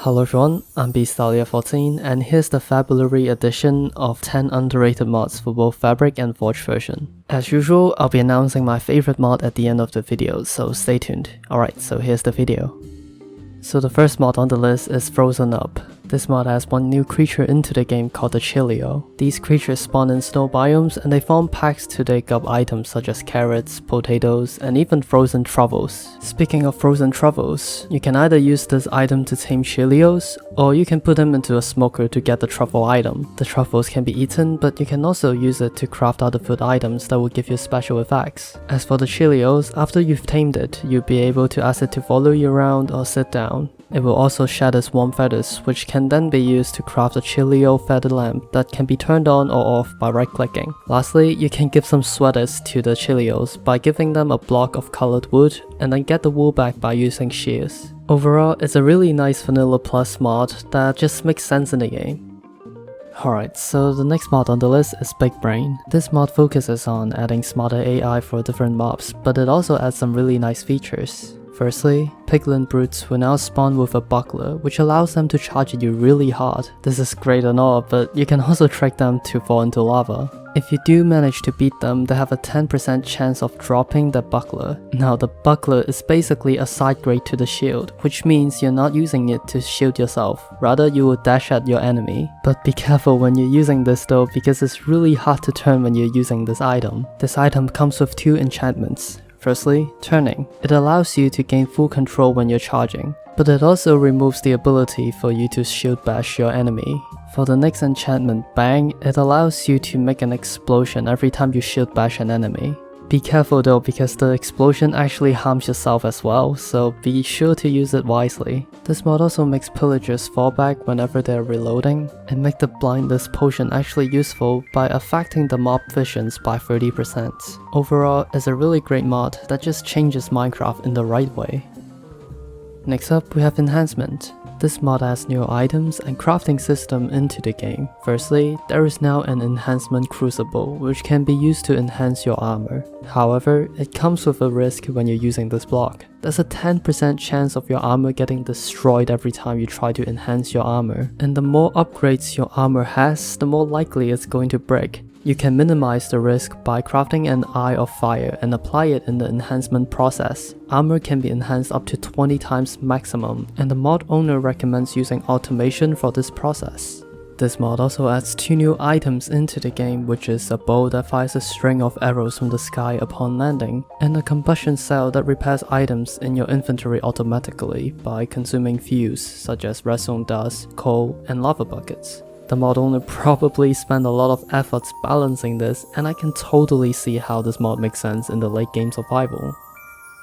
Hello everyone, I'm Beastalia14 and here's the February edition of 10 underrated mods for both Fabric and Forge version. As usual, I'll be announcing my favorite mod at the end of the video, so stay tuned. Alright, so here's the video. So the first mod on the list is Frozen Up. This mod has one new creature into the game called the Chilio. These creatures spawn in snow biomes and they form packs to dig up items such as carrots, potatoes, and even frozen truffles. Speaking of frozen truffles, you can either use this item to tame Chilios, or you can put them into a smoker to get the truffle item. The truffles can be eaten, but you can also use it to craft other food items that will give you special effects. As for the Chilios, after you've tamed it, you'll be able to ask it to follow you around or sit down. It will also shed its warm feathers, which can then be used to craft a Chilio feather lamp that can be turned on or off by right-clicking. Lastly, you can give some sweaters to the Chilios by giving them a block of colored wood and then get the wool back by using shears. Overall, it's a really nice vanilla plus mod that just makes sense in the game. Alright, so the next mod on the list is Big Brain. This mod focuses on adding smarter AI for different mobs, but it also adds some really nice features. Firstly, piglin brutes will now spawn with a buckler, which allows them to charge at you really hard. This is great and all, but you can also trick them to fall into lava. If you do manage to beat them, they have a 10% chance of dropping the buckler. Now the buckler is basically a side grade to the shield, which means you're not using it to shield yourself, rather you will dash at your enemy. But be careful when you're using this though, because it's really hard to turn when you're using this item. This item comes with two enchantments. Firstly, turning. It allows you to gain full control when you're charging, but it also removes the ability for you to shield bash your enemy. For the next enchantment, Bang, it allows you to make an explosion every time you shield bash an enemy. Be careful though, because the explosion actually harms yourself as well, so be sure to use it wisely. This mod also makes pillagers fall back whenever they're reloading, and make the blindness potion actually useful by affecting the mob visions by 30%. Overall, it's a really great mod that just changes Minecraft in the right way. Next up, we have Enhancement. This mod adds new items and crafting system into the game. Firstly, there is now an Enhancement Crucible, which can be used to enhance your armor. However, it comes with a risk when you're using this block. There's a 10% chance of your armor getting destroyed every time you try to enhance your armor, and the more upgrades your armor has, the more likely it's going to break. You can minimize the risk by crafting an Eye of Fire and apply it in the enhancement process. Armor can be enhanced up to 20 times maximum, and the mod owner recommends using automation for this process. This mod also adds two new items into the game, which is a bow that fires a string of arrows from the sky upon landing, and a combustion cell that repairs items in your inventory automatically by consuming fuels such as redstone dust, coal, and lava buckets. The mod owner probably spent a lot of efforts balancing this, and I can totally see how this mod makes sense in the late game survival.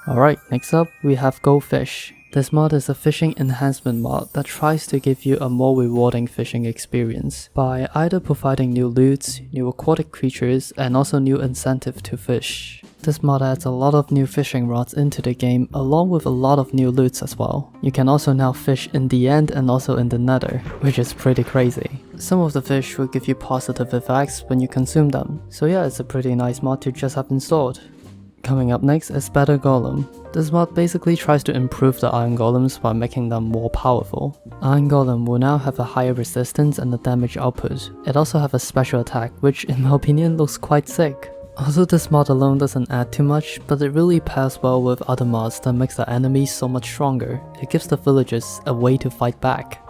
Alright, next up we have Go Fish. This mod is a fishing enhancement mod that tries to give you a more rewarding fishing experience by either providing new loot, new aquatic creatures, and also new incentive to fish. This mod adds a lot of new fishing rods into the game, along with a lot of new loots as well. You can also now fish in the end and also in the nether, which is pretty crazy. Some of the fish will give you positive effects when you consume them, so yeah, it's a pretty nice mod to just have installed. Coming up next is BetterGolem. This mod basically tries to improve the iron golems by making them more powerful. Iron golem will now have a higher resistance and a damage output. It also has a special attack, which in my opinion looks quite sick. Also, this mod alone doesn't add too much, but it really pairs well with other mods that makes the enemies so much stronger. It gives the villagers a way to fight back.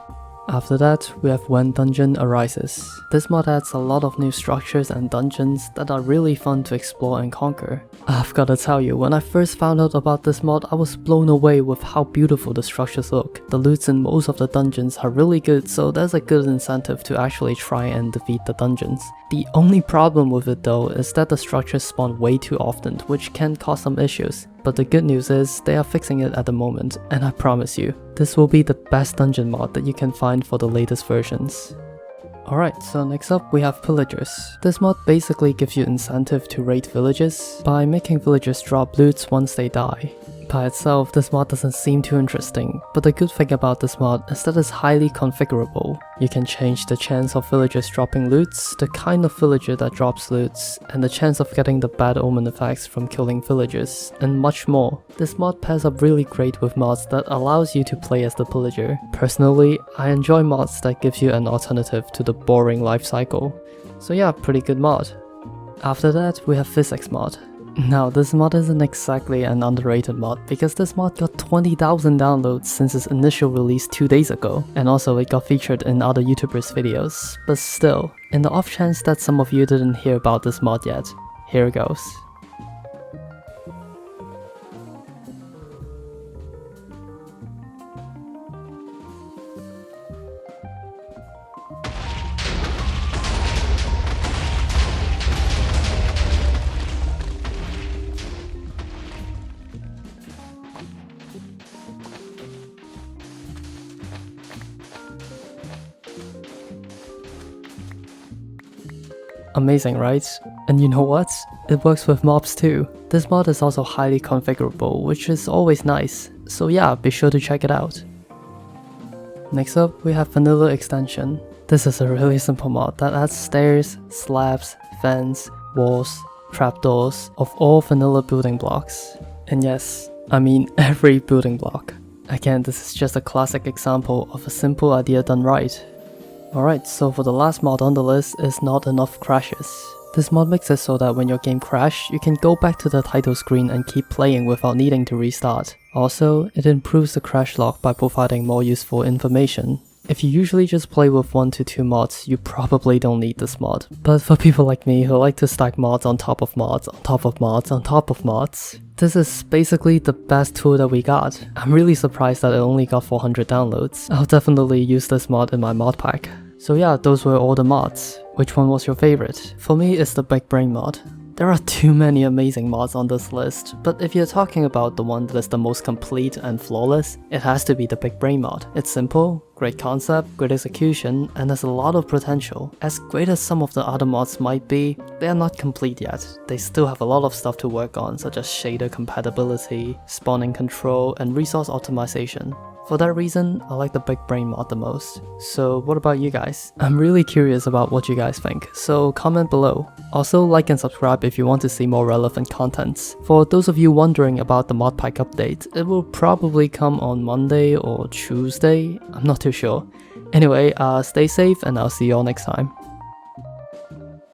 After that, we have When Dungeon Arises. This mod adds a lot of new structures and dungeons that are really fun to explore and conquer. I've gotta tell you, when I first found out about this mod, I was blown away with how beautiful the structures look. The loots in most of the dungeons are really good, so there's a good incentive to actually try and defeat the dungeons. The only problem with it though is that the structures spawn way too often, which can cause some issues. But the good news is, they are fixing it at the moment, and I promise you, this will be the best dungeon mod that you can find for the latest versions. Alright, so next up we have Pillagers. This mod basically gives you incentive to raid villages by making villagers drop loots once they die. By itself, this mod doesn't seem too interesting, but the good thing about this mod is that it's highly configurable. You can change the chance of villagers dropping loots, the kind of villager that drops loots, and the chance of getting the bad omen effects from killing villagers, and much more. This mod pairs up really great with mods that allows you to play as the pillager. Personally, I enjoy mods that gives you an alternative to the boring life cycle. So yeah, pretty good mod. After that, we have Physics mod. Now, this mod isn't exactly an underrated mod because this mod got 20,000 downloads since its initial release 2 days ago, and also it got featured in other YouTubers' videos. But still, in the off chance that some of you didn't hear about this mod yet, here it goes. Amazing, right? And you know what? It works with mobs too. This mod is also highly configurable, which is always nice. So yeah, be sure to check it out. Next up, we have Vanilla Extension. This is a really simple mod that adds stairs, slabs, fence, walls, trapdoors of all vanilla building blocks. And yes, I mean every building block. Again, this is just a classic example of a simple idea done right. Alright, so for the last mod on the list is Not Enough Crashes. This mod makes it so that when your game crashes, you can go back to the title screen and keep playing without needing to restart. Also, it improves the crash log by providing more useful information. If you usually just play with 1 to 2 mods, you probably don't need this mod. But for people like me who like to stack mods on top of mods, on top of mods, on top of mods, this is basically the best tool that we got. I'm really surprised that it only got 400 downloads. I'll definitely use this mod in my mod pack. So yeah, those were all the mods. Which one was your favorite? For me, it's the Big Brain mod. There are too many amazing mods on this list, but if you're talking about the one that is the most complete and flawless, it has to be the Big Brain mod. It's simple, great concept, great execution, and has a lot of potential. As great as some of the other mods might be, they are not complete yet. They still have a lot of stuff to work on, such as shader compatibility, spawning control, and resource optimization. For that reason, I like the Big Brain mod the most. So what about you guys? I'm really curious about what you guys think, so comment below. Also, like and subscribe if you want to see more relevant contents. For those of you wondering about the mod pack update, it will probably come on Monday or Tuesday, I'm not too sure. Anyway, stay safe and I'll see you all next time.